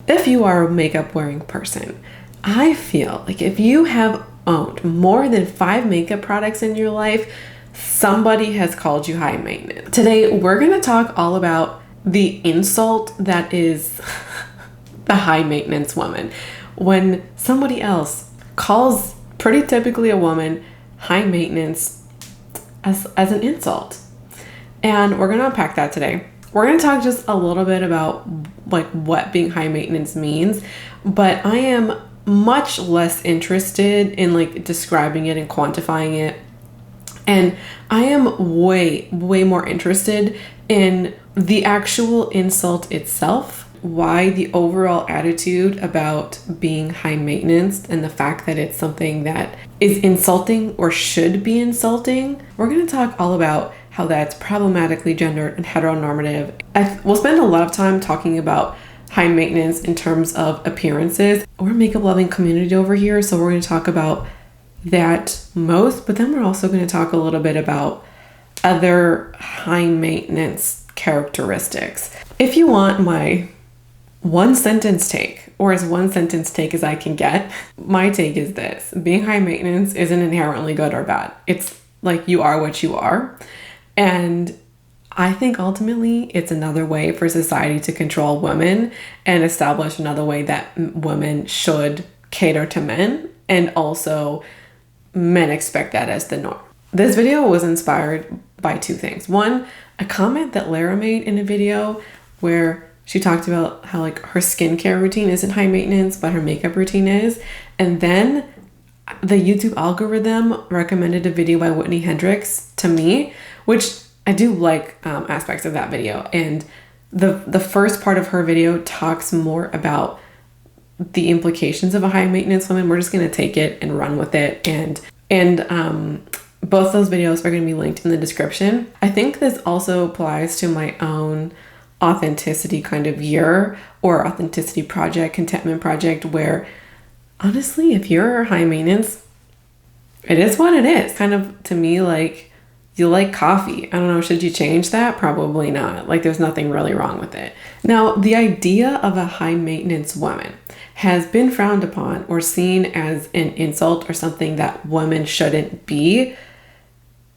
If you are a makeup wearing person, I feel like if you have owned more than 5 makeup products in your life, somebody has called you high maintenance. Today, we're going to talk all about the insult that is the high maintenance woman. When somebody else calls pretty typically a woman high maintenance as an insult. And we're going to unpack that today. We're going to talk just a little bit about like what being high maintenance means, but I am much less interested in like describing it and quantifying it. And I am way more interested in the actual insult itself, why the overall attitude about being high maintenance and the fact that it's something that is insulting or should be insulting. We're going to talk all about how that's problematically gendered and heteronormative. We'll spend a lot of time talking about high maintenance in terms of appearances. We're a makeup loving community over here, so we're going to talk about that most, but then we're also going to talk a little bit about other high maintenance characteristics. If you want my one sentence take, or as one sentence take as I can get, my take is this: being high maintenance isn't inherently good or bad. It's like you are what you are. And I think ultimately it's another way for society to control women and establish another way that women should cater to men, and also men expect that as the norm. This video was inspired by 2 things. One, a comment that Lara made in a video where she talked about how like her skincare routine isn't high maintenance, but her makeup routine is. And then the YouTube algorithm recommended a video by Whitney Hendricks to me, which I do like aspects of that video. And the first part of her video talks more about the implications of a high maintenance woman. We're just going to take it and run with it. And both those videos are going to be linked in the description. I think this also applies to my own authenticity kind of year or authenticity project, contentment project, where honestly, if you're high maintenance, it is what it is. Kind of to me, like you like coffee. I don't know, should you change that? Probably not. Like there's nothing really wrong with it. Now, the idea of a high maintenance woman has been frowned upon or seen as an insult or something that women shouldn't be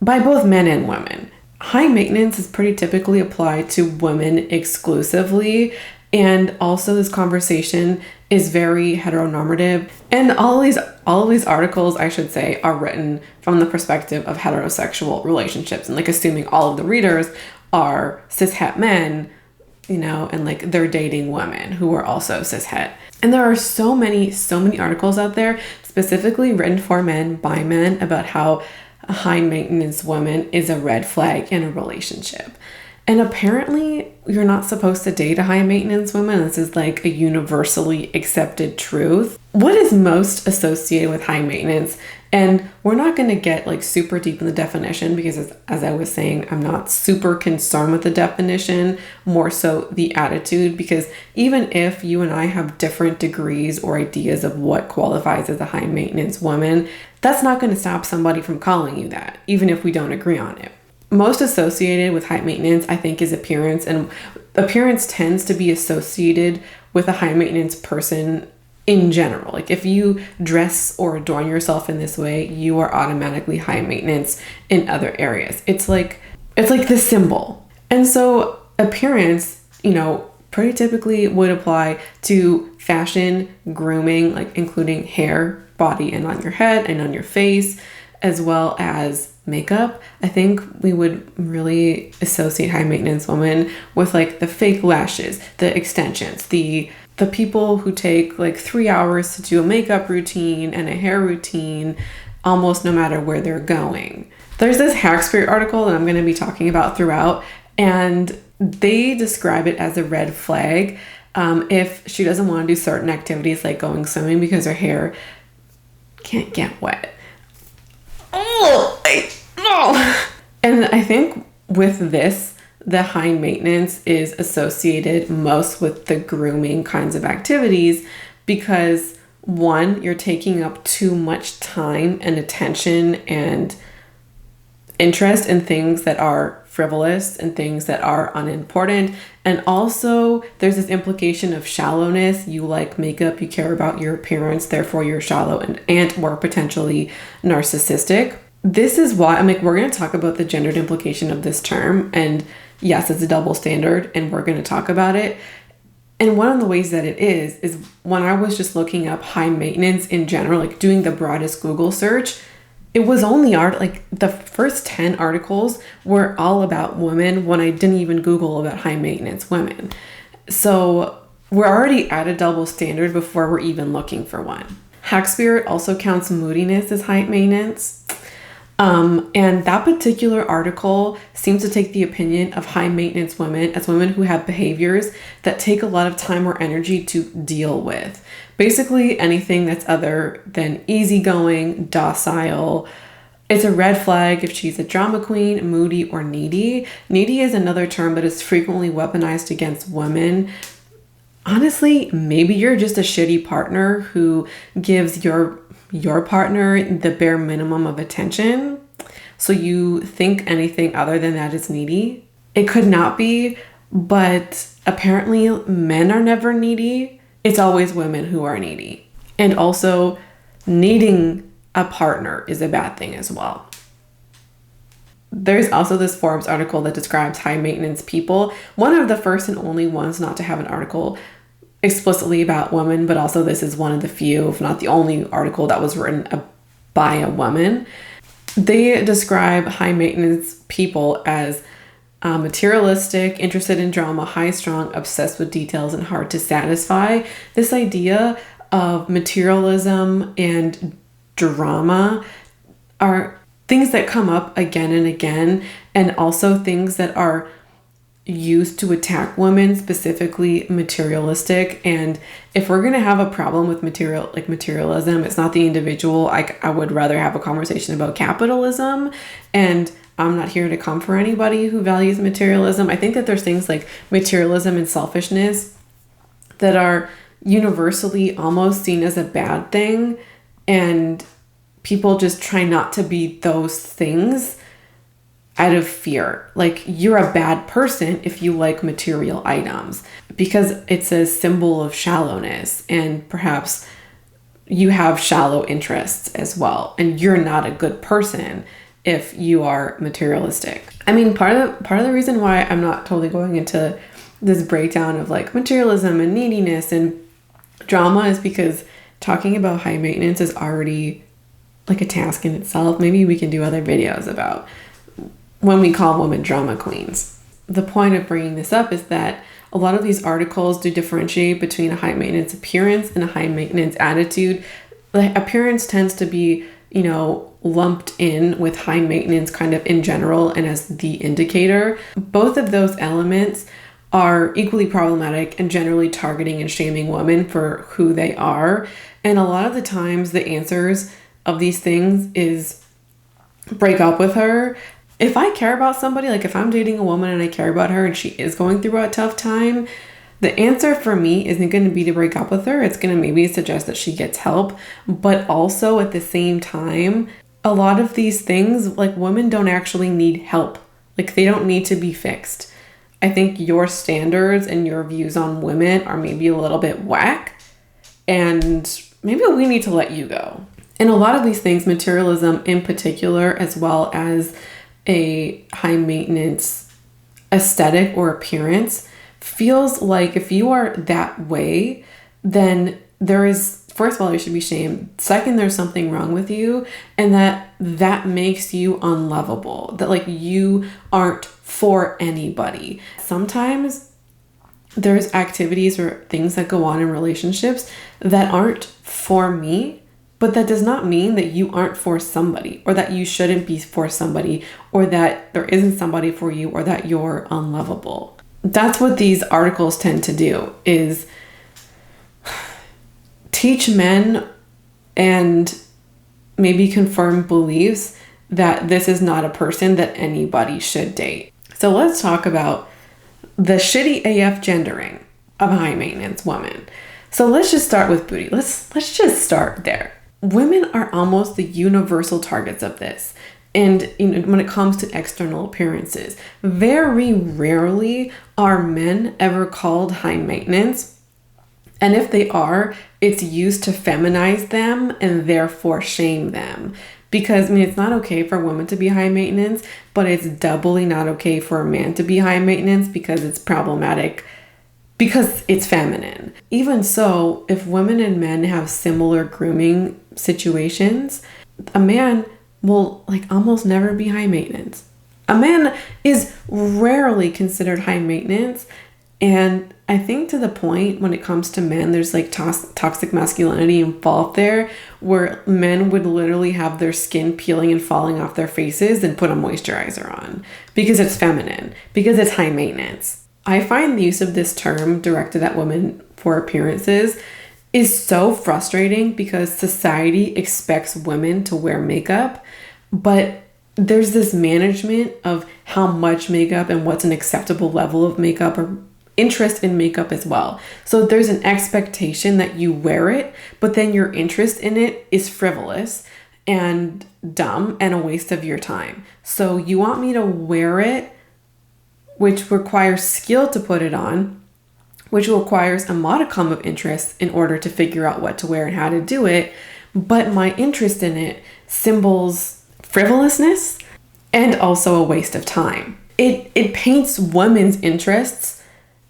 by both men and women. High maintenance is pretty typically applied to women exclusively, and also this conversation is very heteronormative. And all of these articles, I should say, are written from the perspective of heterosexual relationships, and like assuming all of the readers are cishet men, you know, and like they're dating women who are also cishet. And there are so many articles out there specifically written for men by men about how a high maintenance woman is a red flag in a relationship. And apparently you're not supposed to date a high maintenance woman. This is like a universally accepted truth. What is most associated with high maintenance? And we're not going to get like super deep in the definition because as I was saying, I'm not super concerned with the definition, more so the attitude, because even if you and I have different degrees or ideas of what qualifies as a high maintenance woman, that's not going to stop somebody from calling you that, even if we don't agree on it. Most associated with high maintenance, I think, is appearance, and appearance tends to be associated with a high maintenance person in general. Like if you dress or adorn yourself in this way, you are automatically high maintenance in other areas. It's like the symbol. And so appearance, you know, pretty typically would apply to fashion, grooming, like including hair, body, and on your head and on your face, as well as makeup. I think we would really associate high maintenance women with like the fake lashes, the extensions, the people who take like 3 hours to do a makeup routine and a hair routine almost no matter where they're going. There's this Hackspirit article that I'm going to be talking about throughout, and they describe it as a red flag if she doesn't want to do certain activities like going swimming because her hair can't get wet. And I think with this, the high maintenance is associated most with the grooming kinds of activities because, one, you're taking up too much time and attention and interest in things that are frivolous and things that are unimportant. And also there's this implication of shallowness. You like makeup, you care about your appearance, therefore you're shallow and or potentially narcissistic. This is why I'm like, we're going to talk about the gendered implication of this term. And yes, it's a double standard and we're going to talk about it. And one of the ways that it is when I was just looking up high maintenance in general, like doing the broadest Google search, it was only like the first 10 articles were all about women when I didn't even Google about high maintenance women. So we're already at a double standard before we're even looking for one. Hack Spirit also counts moodiness as high maintenance. And that particular article seems to take the opinion of high maintenance women as women who have behaviors that take a lot of time or energy to deal with. Basically anything that's other than easygoing, docile. It's a red flag if she's a drama queen, moody, or needy. Needy is another term that is frequently weaponized against women. Honestly, maybe you're just a shitty partner who gives your partner the bare minimum of attention. So you think anything other than that is needy. It could not be, but apparently men are never needy. It's always women who are needy. And also needing a partner is a bad thing as well. There's also this Forbes article that describes high maintenance people. One of the first and only ones not to have an article explicitly about women, but also this is one of the few, if not the only article that was written by a woman. They describe high maintenance people as materialistic, interested in drama, high strung, obsessed with details, and hard to satisfy. This idea of materialism and drama are things that come up again and again, and also things that are used to attack women, specifically materialistic. And if we're going to have a problem with materialism, it's not the individual. I would rather have a conversation about capitalism, and I'm not here to come for anybody who values materialism. I think that there's things like materialism and selfishness that are universally almost seen as a bad thing, and people just try not to be those things out of fear. Like, you're a bad person if you like material items because it's a symbol of shallowness, and perhaps you have shallow interests as well, and you're not a good person if you are materialistic. I mean, part of the reason why I'm not totally going into this breakdown of like materialism and neediness and drama is because talking about high maintenance is already like a task in itself. Maybe we can do other videos about when we call women drama queens. The point of bringing this up is that a lot of these articles do differentiate between a high maintenance appearance and a high maintenance attitude. The appearance tends to be, lumped in with high maintenance kind of in general and as the indicator. Both of those elements are equally problematic and generally targeting and shaming women for who they are. And a lot of the times the answers of these things is break up with her. If I care about somebody, like if I'm dating a woman and I care about her and she is going through a tough time, the answer for me isn't going to be to break up with her. It's going to maybe suggest that she gets help. But also at the same time, a lot of these things, like women don't actually need help. Like they don't need to be fixed. I think your standards and your views on women are maybe a little bit whack, and maybe we need to let you go. And a lot of these things, materialism in particular, as well as a high maintenance aesthetic or appearance, feels like if you are that way, then there is, first of all, you should be shamed. Second, there's something wrong with you, and that makes you unlovable, that like you aren't for anybody. Sometimes there's activities or things that go on in relationships that aren't for me, but that does not mean that you aren't for somebody, or that you shouldn't be for somebody, or that there isn't somebody for you, or that you're unlovable. That's what these articles tend to do, is teach men and maybe confirm beliefs that this is not a person that anybody should date. So let's talk about the shitty AF gendering of a high maintenance woman. So let's just start with booty. Let's just start there. Women are almost the universal targets of this. And when it comes to external appearances, very rarely are men ever called high maintenance. And if they are, it's used to feminize them and therefore shame them. Because, it's not okay for women to be high maintenance, but it's doubly not okay for a man to be high maintenance because it's problematic, because it's feminine. Even so, if women and men have similar grooming situations, a man will almost never be high maintenance. A man is rarely considered high maintenance. And I think to the point when it comes to men, there's toxic masculinity involved there, where men would literally have their skin peeling and falling off their faces and put a moisturizer on because it's feminine, because it's high maintenance. I find the use of this term directed at women for appearances is so frustrating because society expects women to wear makeup, but there's this management of how much makeup and what's an acceptable level of makeup, or interest in makeup as well. So there's an expectation that you wear it, but then your interest in it is frivolous and dumb and a waste of your time. So you want me to wear it, which requires skill to put it on, which requires a modicum of interest in order to figure out what to wear and how to do it. But my interest in it symbols frivolousness and also a waste of time. It paints women's interests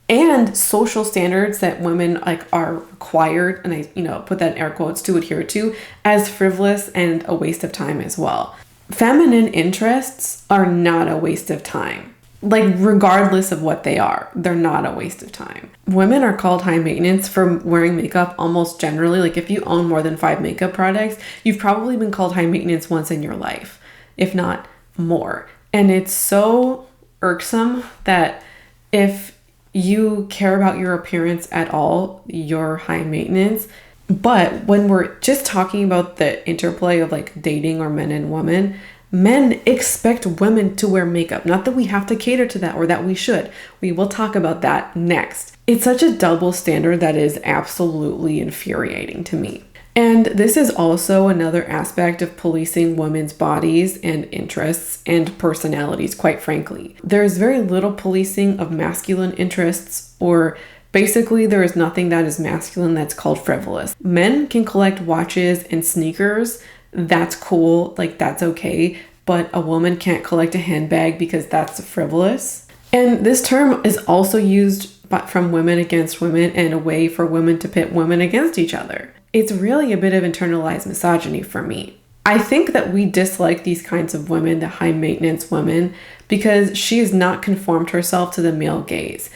and social standards that women are required, and I put that in air quotes, to adhere to, as frivolous and a waste of time as well. Feminine interests are not a waste of time. Regardless of what they are, they're not a waste of time. Women are called high maintenance for wearing makeup almost generally. If you own more than 5 makeup products, you've probably been called high maintenance once in your life, if not more. And it's so irksome that if you care about your appearance at all, you're high maintenance. But when we're just talking about the interplay of dating or men and women, men expect women to wear makeup. Not that we have to cater to that or that we should. We will talk about that next. It's such a double standard that is absolutely infuriating to me. And this is also another aspect of policing women's bodies and interests and personalities, quite frankly. There is very little policing of masculine interests, or basically there is nothing that is masculine that's called frivolous. Men can collect watches and sneakers. That's cool. That's okay. But a woman can't collect a handbag because that's frivolous. And this term is also used from women against women and a way for women to pit women against each other. It's really a bit of internalized misogyny for me. I think that we dislike these kinds of women, the high maintenance women, because she has not conformed herself to the male gaze.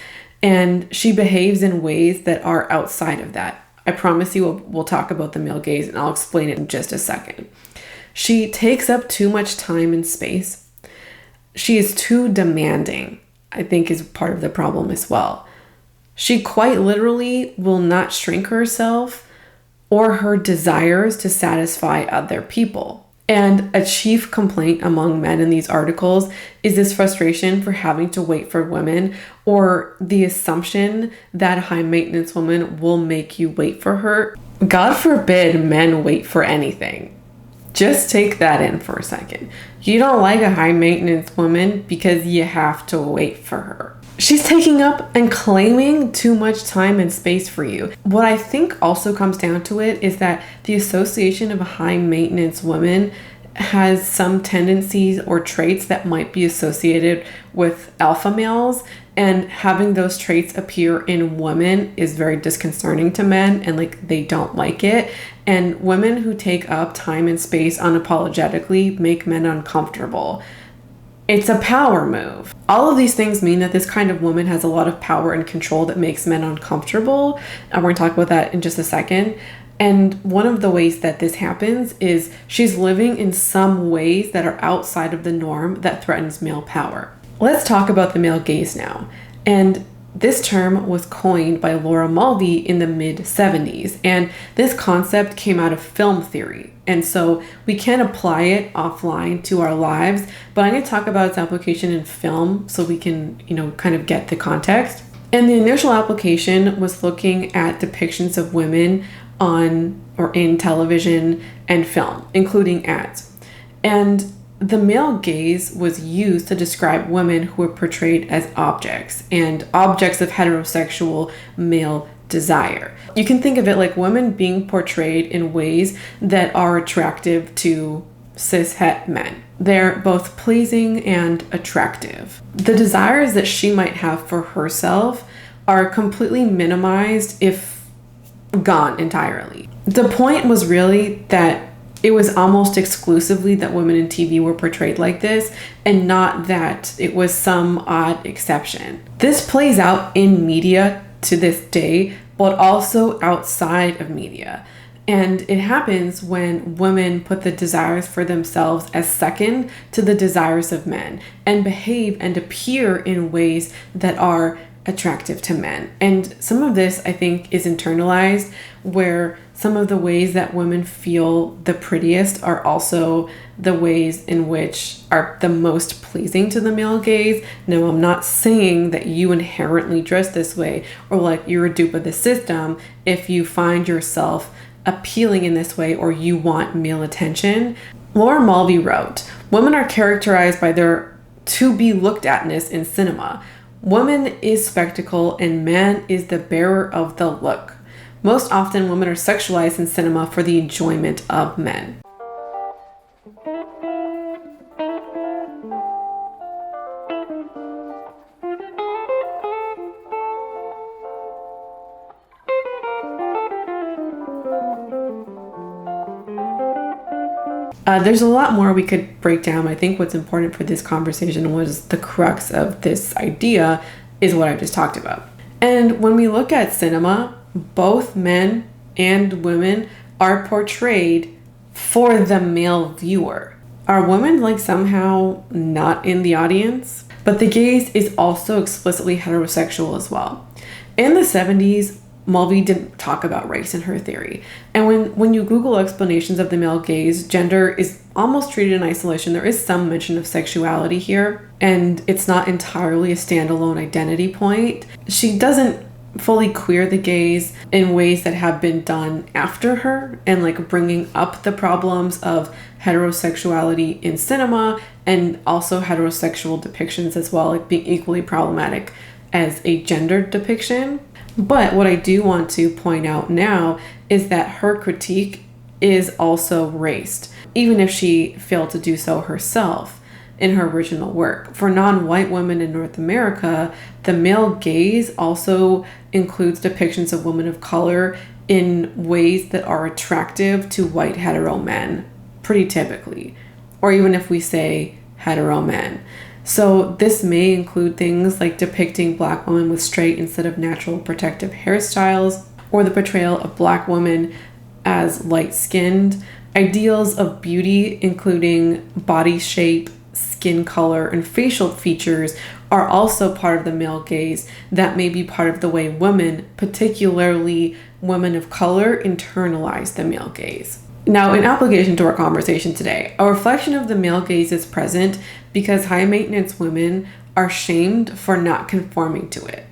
And she behaves in ways that are outside of that. I promise you we'll talk about the male gaze, and I'll explain it in just a second. She takes up too much time and space. She is too demanding, I think, is part of the problem as well. She quite literally will not shrink herself or her desires to satisfy other people. And a chief complaint among men in these articles is this frustration for having to wait for women, or the assumption that a high maintenance woman will make you wait for her. God forbid men wait for anything. Just take that in for a second. You don't like a high maintenance woman because you have to wait for her. She's taking up and claiming too much time and space for you. What I think also comes down to it is that the association of a high maintenance woman has some tendencies or traits that might be associated with alpha males, and having those traits appear in women is very disconcerting to men, and they don't like it. And women who take up time and space unapologetically make men uncomfortable. It's a power move. All of these things mean that this kind of woman has a lot of power and control that makes men uncomfortable. And we're going to talk about that in just a second. And one of the ways that this happens is she's living in some ways that are outside of the norm that threatens male power. Let's talk about the male gaze now. And this term was coined by Laura Mulvey in the mid-70s. And this concept came out of film theory. And so we can apply it offline to our lives, but I'm going to talk about its application in film so we can, kind of get the context. And the initial application was looking at depictions of women on or in television and film, including ads. And the male gaze was used to describe women who were portrayed as objects and objects of heterosexual male desire. You can think of it like women being portrayed in ways that are attractive to cis-het men. They're both pleasing and attractive. The desires that she might have for herself are completely minimized, if gone entirely. The point was really that it was almost exclusively that women in TV were portrayed like this, and not that it was some odd exception. This plays out in media to this day, but also outside of media. And it happens when women put the desires for themselves as second to the desires of men and behave and appear in ways that are attractive to men. And some of this, I think, is internalized, where some of the ways that women feel the prettiest are also the ways in which are the most pleasing to the male gaze. Now, I'm not saying that you inherently dress this way or like you're a dupe of the system if you find yourself appealing in this way or you want male attention. Laura Mulvey wrote, "Women are characterized by their to-be-looked-atness in cinema. Woman is spectacle and man is the bearer of the look. Most often, women are sexualized in cinema for the enjoyment of men." There's a lot more we could break down. I think what's important for this conversation was the crux of this idea is what I just talked about. And when we look at cinema, both men and women are portrayed for the male viewer. Are women like somehow not in the audience? But the gaze is also explicitly heterosexual as well. In the 70s, Mulvey didn't talk about race in her theory. And when you Google explanations of the male gaze, gender is almost treated in isolation. There is some mention of sexuality here, and it's not entirely a standalone identity point. She doesn't fully queer the gaze in ways that have been done after her, and like bringing up the problems of heterosexuality in cinema and also heterosexual depictions as well, like being equally problematic as a gendered depiction. But what I do want to point out now is that her critique is also raced, even if she failed to do so herself in her original work. For non-white women in North America, the male gaze also includes depictions of women of color in ways that are attractive to white hetero men, pretty typically, or even if we say hetero men. So this may include things like depicting Black women with straight instead of natural protective hairstyles, or the portrayal of Black women as light-skinned. Ideals of beauty, including body shape, skin color, and facial features, are also part of the male gaze that may be part of the way women, particularly women of color, internalize the male gaze. Now, in application to our conversation today, a reflection of the male gaze is present because high maintenance women are shamed for not conforming to it,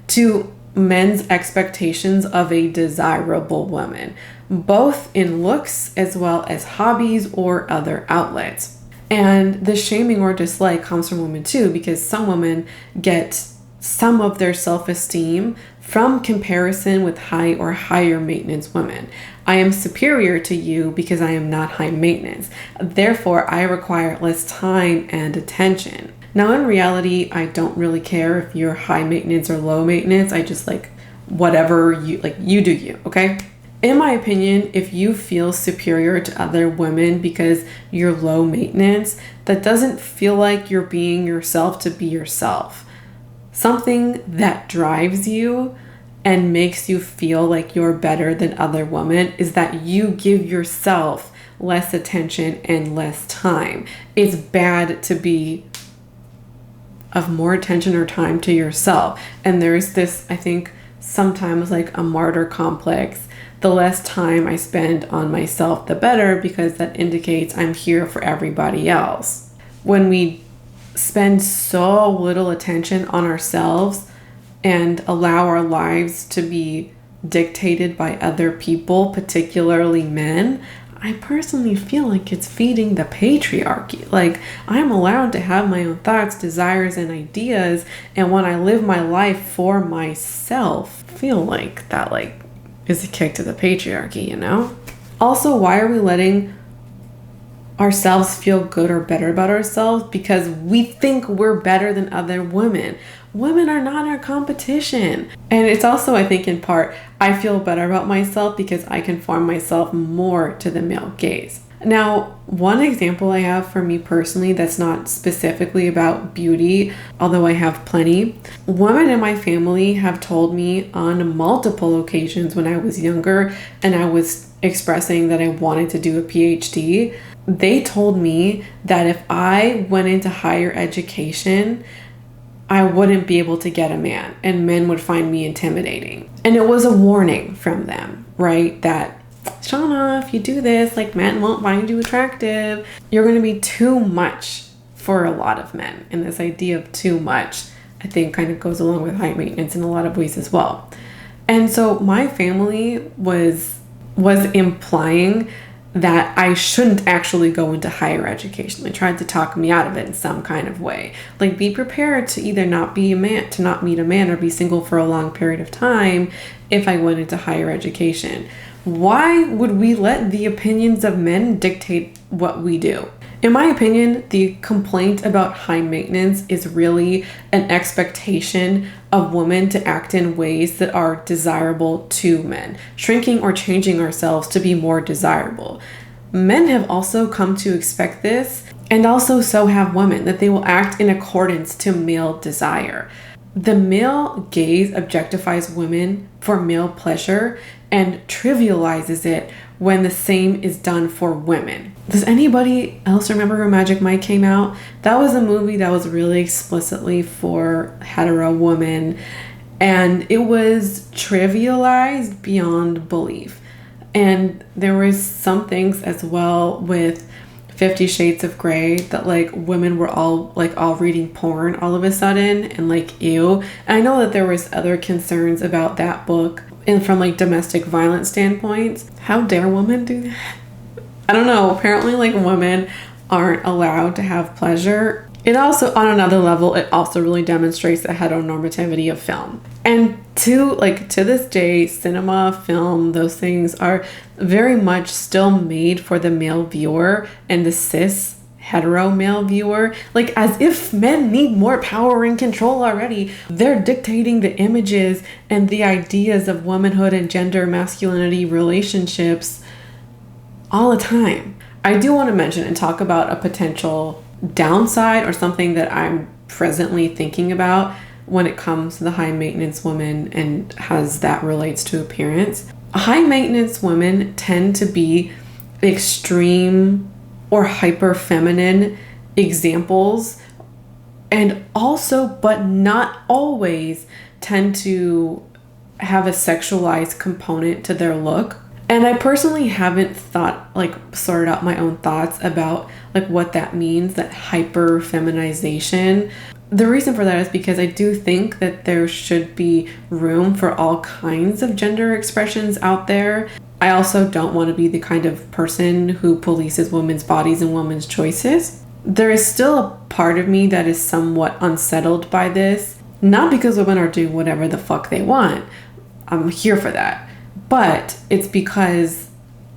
to men's expectations of a desirable woman, both in looks as well as hobbies or other outlets. And the shaming or dislike comes from women too, because some women get some of their self-esteem from comparison with high or higher maintenance women. I am superior to you because I am not high maintenance. Therefore, I require less time and attention. Now, in reality, I don't really care if you're high maintenance or low maintenance. I just like whatever you like, you do you, okay? In my opinion, if you feel superior to other women because you're low maintenance, that doesn't feel like you're being yourself to be yourself. Something that drives you and makes you feel like you're better than other women is that you give yourself less attention and less time. It's bad to be of more attention or time to yourself. And there's this, I think, sometimes like a martyr complex. The less time I spend on myself, the better, because that indicates I'm here for everybody else. When we spend so little attention on ourselves and allow our lives to be dictated by other people, particularly men, I personally feel like it's feeding the patriarchy. Like, I'm allowed to have my own thoughts, desires, and ideas, and when I live my life for myself, I feel like that like is a kick to the patriarchy, you know? Also, why are we letting ourselves feel good or better about ourselves? Because we think we're better than other women. Women are not our competition. And it's also, I think, in part, I feel better about myself because I conform myself more to the male gaze. Now, one example I have for me personally that's not specifically about beauty, although I have plenty. Women in my family have told me on multiple occasions when I was younger and I was expressing that I wanted to do a PhD. They told me that if I went into higher education, I wouldn't be able to get a man and men would find me intimidating. And it was a warning from them, right? That, Shauna, if you do this, like, men won't find you attractive. You're going to be too much for a lot of men. And this idea of too much, I think, kind of goes along with high maintenance in a lot of ways as well. And so my family was implying that I shouldn't actually go into higher education. They tried to talk me out of it in some kind of way. Like, be prepared to either not be a man, to not meet a man, or be single for a long period of time if I went into higher education. Why would we let the opinions of men dictate what we do? In my opinion, the complaint about high maintenance is really an expectation of women to act in ways that are desirable to men, shrinking or changing ourselves to be more desirable. Men have also come to expect this, and also so have women, that they will act in accordance to male desire. The male gaze objectifies women for male pleasure and trivializes it when the same is done for women. Does anybody else remember when Magic Mike came out? That was a movie that was really explicitly for hetero women, and it was trivialized beyond belief. And there was some things as well with 50 Shades of Grey that like women were all reading porn all of a sudden and like ew. And I know that there was other concerns about that book and from like domestic violence standpoints. How dare women do that? I don't know. Apparently like women aren't allowed to have pleasure. It also, on another level, it also really demonstrates the heteronormativity of film. And to this day, cinema, film, those things are very much still made for the male viewer and the cis hetero male viewer. Like, as if men need more power and control already. They're dictating the images and the ideas of womanhood and gender masculinity relationships all the time. I do want to mention and talk about a potential downside or something that I'm presently thinking about when it comes to the high maintenance woman and as that relates to appearance. High maintenance women tend to be extreme or hyper feminine examples, and also, but not always, tend to have a sexualized component to their look. And I personally haven't sorted out my own thoughts about what that means, that hyper feminization. The reason for that is because I do think that there should be room for all kinds of gender expressions out there. I also don't want to be the kind of person who polices women's bodies and women's choices. There is still a part of me that is somewhat unsettled by this, not because women are doing whatever the fuck they want. I'm here for that. But it's because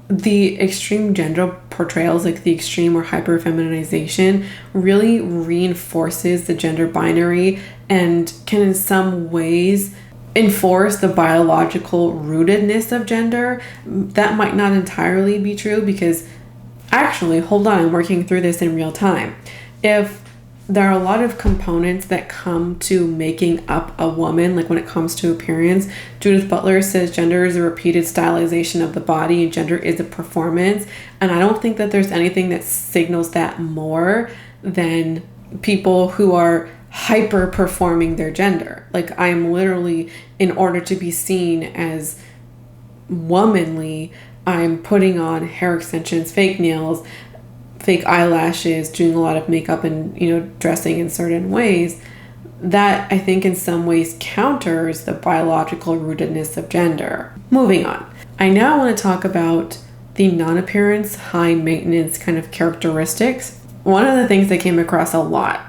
the extreme gender portrayals, like the extreme or hyper feminization, really reinforces the gender binary and can in some ways enforce the biological rootedness of gender. That might not entirely be true because actually, hold on, I'm working through this in real time. If there are a lot of components that come to making up a woman, like when it comes to appearance. Judith Butler says gender is a repeated stylization of the body and gender is a performance. And I don't think that there's anything that signals that more than people who are hyper performing their gender. Like, I'm literally, in order to be seen as womanly, I'm putting on hair extensions, fake nails, fake eyelashes, doing a lot of makeup and, dressing in certain ways. That, I think, in some ways counters the biological rootedness of gender. Moving on. I now want to talk about the non-appearance, high maintenance kind of characteristics. One of the things that came across a lot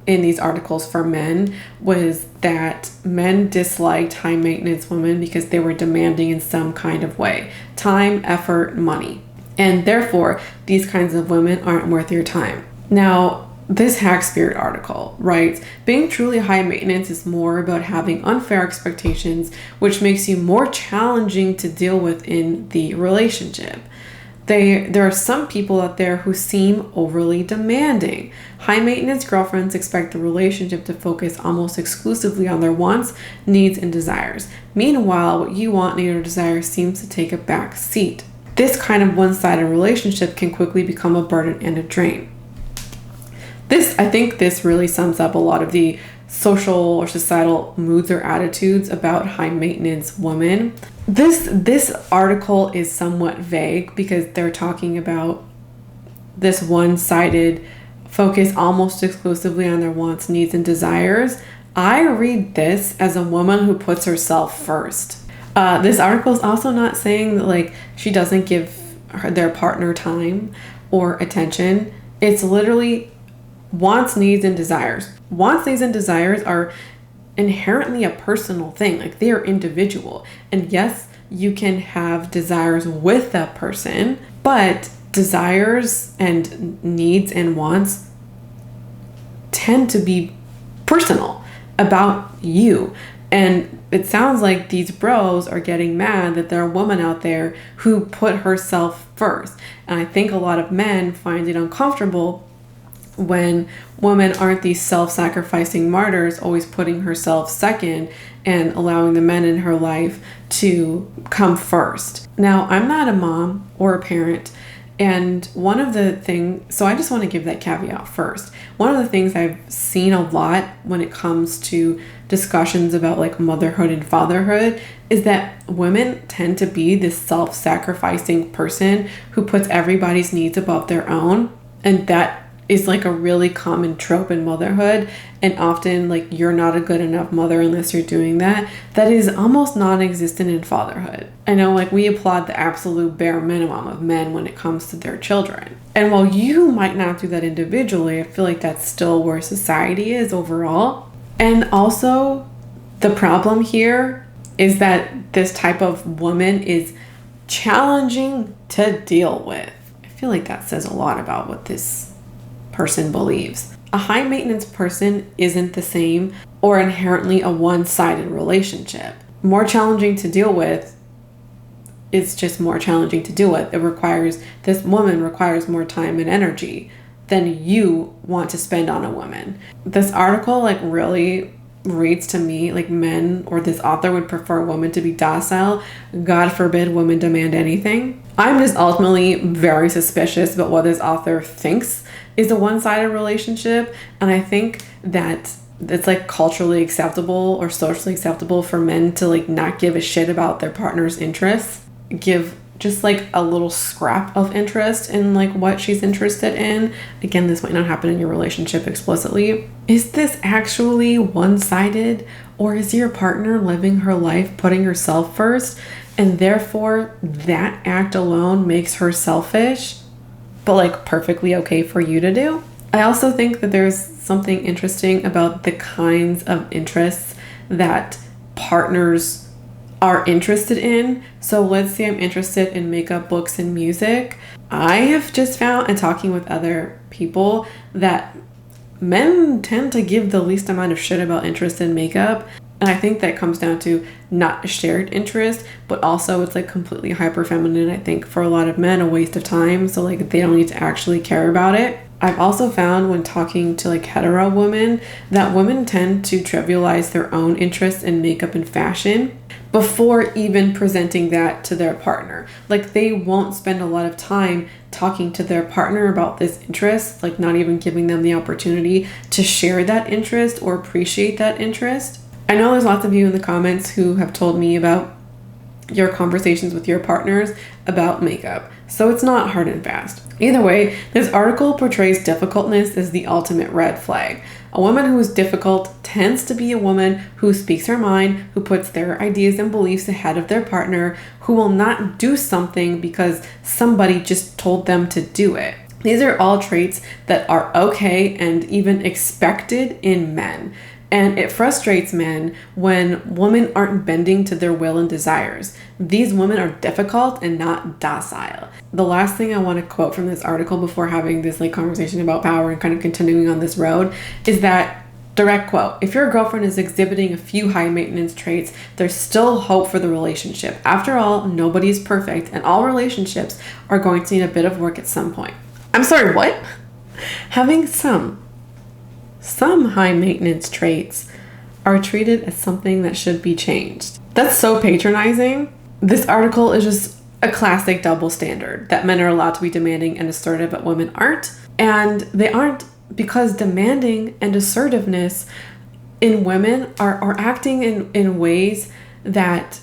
in these articles for men was that men disliked high maintenance women because they were demanding in some kind of way. Time, effort, money. And therefore, these kinds of women aren't worth your time. Now, this Hack Spirit article writes, being truly high maintenance is more about having unfair expectations, which makes you more challenging to deal with in the relationship. There are some people out there who seem overly demanding. High maintenance girlfriends expect the relationship to focus almost exclusively on their wants, needs, and desires. Meanwhile, what you want, need, or desire seems to take a back seat. This kind of one-sided relationship can quickly become a burden and a drain. I think this really sums up a lot of the social or societal moods or attitudes about high maintenance women. This article is somewhat vague because they're talking about this one-sided focus almost exclusively on their wants, needs, and desires. I read this as a woman who puts herself first. This article is also not saying that like she doesn't give their partner time or attention. It's literally wants, needs, and desires. Wants, needs, and desires are inherently a personal thing. Like they are individual. And yes, you can have desires with that person, but desires and needs and wants tend to be personal about you. And it sounds like these bros are getting mad that there are women out there who put herself first. And I think a lot of men find it uncomfortable when women aren't these self-sacrificing martyrs, always putting herself second and allowing the men in her life to come first. Now, I'm not a mom or a parent, and one of the things, so I just want to give that caveat first. One of the things I've seen a lot when it comes to discussions about like motherhood and fatherhood is that women tend to be this self-sacrificing person who puts everybody's needs above their own, and that is like a really common trope in motherhood. And often like you're not a good enough mother unless you're doing that. That is almost non-existent in fatherhood. I know like we applaud the absolute bare minimum of men when it comes to their children. And while you might not do that individually, I feel like that's still where society is overall. And also the problem here is that this type of woman is challenging to deal with. I feel like that says a lot about what this person believes. A high maintenance person isn't the same or inherently a one-sided relationship. More challenging to deal with is just more challenging to deal with. This woman requires more time and energy than you want to spend on a woman. This article like really reads to me like men or this author would prefer women to be docile. God forbid women demand anything. I'm just ultimately very suspicious about what this author thinks is a one-sided relationship. And I think that it's like culturally acceptable or socially acceptable for men to like not give a shit about their partner's interests. Give just like a little scrap of interest in like what she's interested in. Again, this might not happen in your relationship explicitly. Is this actually one-sided, or is your partner living her life putting herself first, and therefore that act alone makes her selfish, but like perfectly okay for you to do? I also think that there's something interesting about the kinds of interests that partners are interested in. So let's say I'm interested in makeup, books, and music. I have just found, and talking with other people, that men tend to give the least amount of shit about interest in makeup. And I think that comes down to not a shared interest, but also it's like completely hyper feminine. I think for a lot of men, a waste of time. So like they don't need to actually care about it. I've also found when talking to like hetero women that women tend to trivialize their own interests in makeup and fashion before even presenting that to their partner. Like they won't spend a lot of time talking to their partner about this interest, like not even giving them the opportunity to share that interest or appreciate that interest. I know there's lots of you in the comments who have told me about your conversations with your partners about makeup. So it's not hard and fast. Either way, this article portrays difficultness as the ultimate red flag. A woman who is difficult tends to be a woman who speaks her mind, who puts their ideas and beliefs ahead of their partner, who will not do something because somebody just told them to do it. These are all traits that are okay and even expected in men. And it frustrates men when women aren't bending to their will and desires. These women are difficult and not docile. The last thing I want to quote from this article before having this conversation about power and kind of continuing on this road is that direct quote, "If your girlfriend is exhibiting a few high maintenance traits, there's still hope for the relationship. After all, nobody's perfect and all relationships are going to need a bit of work at some point." I'm sorry, what? Having some high maintenance traits are treated as something that should be changed. That's so patronizing. This article is just a classic double standard that men are allowed to be demanding and assertive, but women aren't. And they aren't because demanding and assertiveness in women are acting in ways that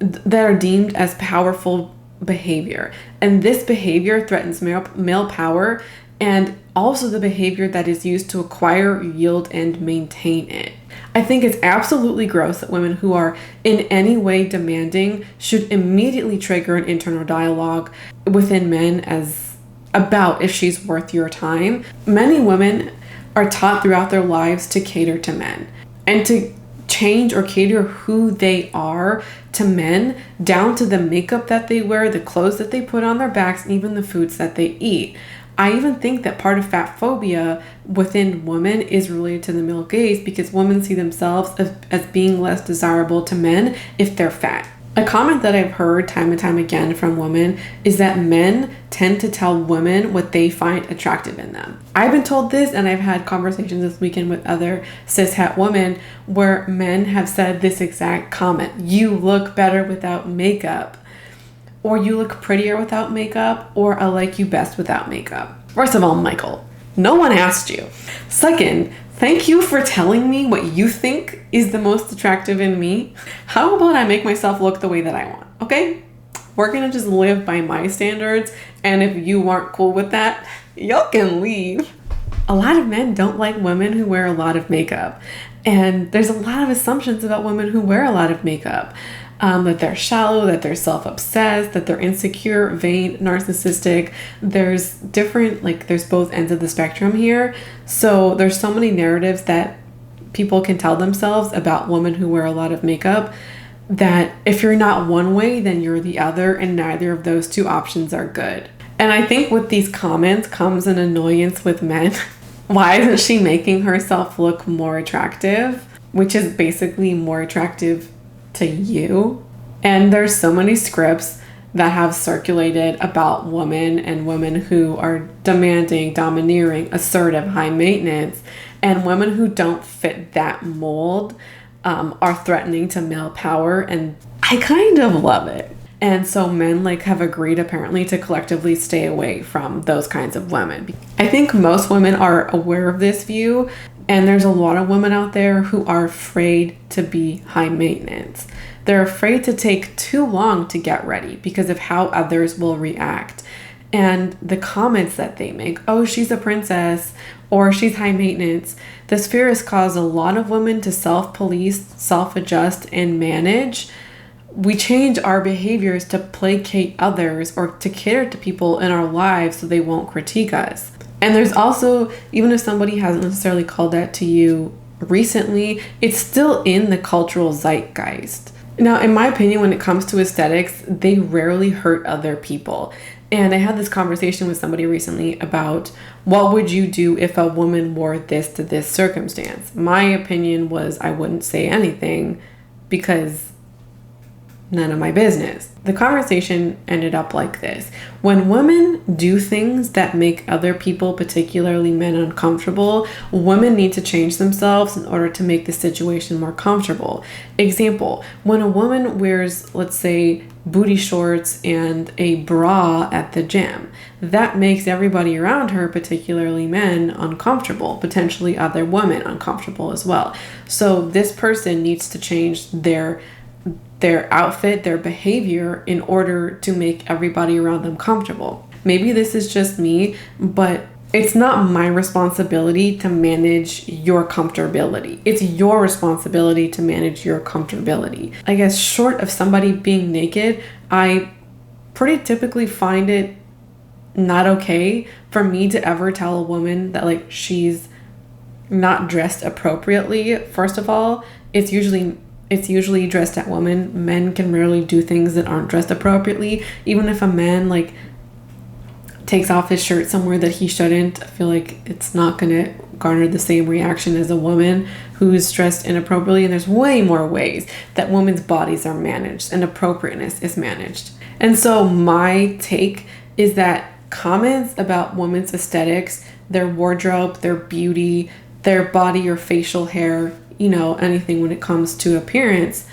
are deemed as powerful behavior. And this behavior threatens male power and also the behavior that is used to acquire, yield, and maintain it. I think it's absolutely gross that women who are in any way demanding should immediately trigger an internal dialogue within men as about if she's worth your time. Many women are taught throughout their lives to cater to men and to change or cater who they are to men, down to the makeup that they wear, the clothes that they put on their backs, and even the foods that they eat. I even think that part of fat phobia within women is related to the male gaze because women see themselves as being less desirable to men if they're fat. A comment that I've heard time and time again from women is that men tend to tell women what they find attractive in them. I've been told this, and I've had conversations this weekend with other cis-het women where men have said this exact comment: "You look better without makeup," or "You look prettier without makeup," or "I like you best without makeup." First of all, Michael, no one asked you. Second, thank you for telling me what you think is the most attractive in me. How about I make myself look the way that I want, okay? We're gonna just live by my standards, and if you aren't cool with that, y'all can leave. A lot of men don't like women who wear a lot of makeup, and there's a lot of assumptions about women who wear a lot of makeup. That they're shallow, that they're self-obsessed, that they're insecure, vain, narcissistic. There's there's both ends of the spectrum here. So there's so many narratives that people can tell themselves about women who wear a lot of makeup that if you're not one way, then you're the other, and neither of those two options are good. And I think with these comments comes an annoyance with men. Why isn't she making herself look more attractive? Which is basically more attractive to you. And there's so many scripts that have circulated about women and women who are demanding, domineering, assertive, high maintenance, and women who don't fit that mold are threatening to male power, and I kind of love it. And so men have agreed apparently to collectively stay away from those kinds of women. I think most women are aware of this view, and there's a lot of women out there who are afraid to be high maintenance. They're afraid to take too long to get ready because of how others will react. And the comments that they make, "Oh, she's a princess," or "she's high maintenance." This fear has caused a lot of women to self-police, self-adjust, and manage. We change our behaviors to placate others or to cater to people in our lives so they won't critique us. And there's also, even if somebody hasn't necessarily called that to you recently, it's still in the cultural zeitgeist. Now, in my opinion, when it comes to aesthetics, they rarely hurt other people. And I had this conversation with somebody recently about what would you do if a woman wore this to this circumstance. My opinion was I wouldn't say anything because none of my business. The conversation ended up like this. When women do things that make other people, particularly men, uncomfortable, women need to change themselves in order to make the situation more comfortable. Example, when a woman wears, let's say, booty shorts and a bra at the gym, that makes everybody around her, particularly men, uncomfortable, potentially other women uncomfortable as well. So this person needs to change their their outfit, their behavior in order to make everybody around them comfortable. Maybe this is just me, but it's not my responsibility to manage your comfortability. It's your responsibility to manage your comfortability. I guess short of somebody being naked, I pretty typically find it not okay for me to ever tell a woman that like she's not dressed appropriately. First of all, it's usually dressed at women. Men can rarely do things that aren't dressed appropriately. Even if a man like takes off his shirt somewhere that he shouldn't, I feel like it's not gonna garner the same reaction as a woman who's dressed inappropriately. And there's way more ways that women's bodies are managed and appropriateness is managed. And so my take is that comments about women's aesthetics, their wardrobe, their beauty, their body or facial hair, anything when it comes to appearance,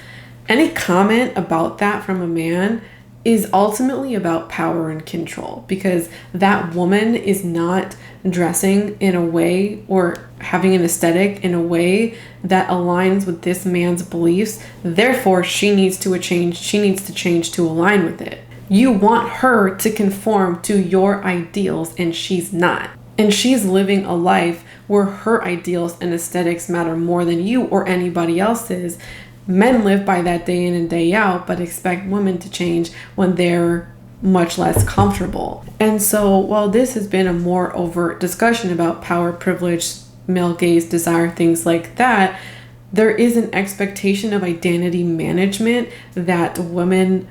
any comment about that from a man is ultimately about power and control, because that woman is not dressing in a way or having an aesthetic in a way that aligns with this man's beliefs. Therefore, she needs to change to align with it. You want her to conform to your ideals, and she's not. And she's living a life where her ideals and aesthetics matter more than you or anybody else's. Men live by that day in and day out, but expect women to change when they're much less comfortable. And so while this has been a more overt discussion about power, privilege, male gaze, desire, things like that, there is an expectation of identity management that women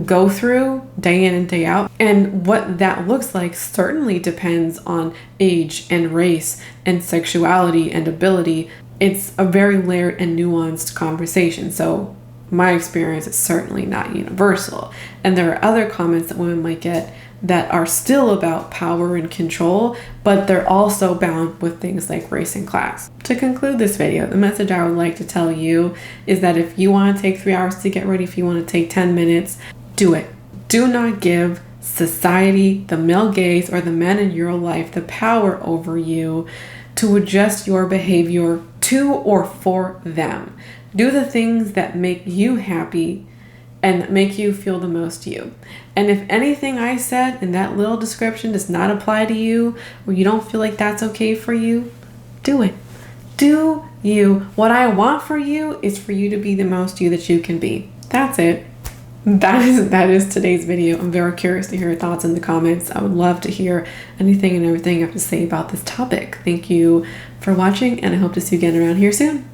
go through day in and day out. And what that looks like certainly depends on age and race and sexuality and ability. It's a very layered and nuanced conversation. So my experience is certainly not universal. And there are other comments that women might get that are still about power and control, but they're also bound with things like race and class. To conclude this video, the message I would like to tell you is that if you want to take 3 hours to get ready, if you want to take 10 minutes, do it. Do not give society, the male gaze, or the men in your life the power over you to adjust your behavior to or for them. Do the things that make you happy and make you feel the most you. And if anything I said in that little description does not apply to you, or you don't feel like that's okay for you, do it. Do you. What I want for you is for you to be the most you that you can be. That's it. That is today's video. I'm very curious to hear your thoughts in the comments. I would love to hear anything and everything you have to say about this topic. Thank you for watching, and I hope to see you again around here soon.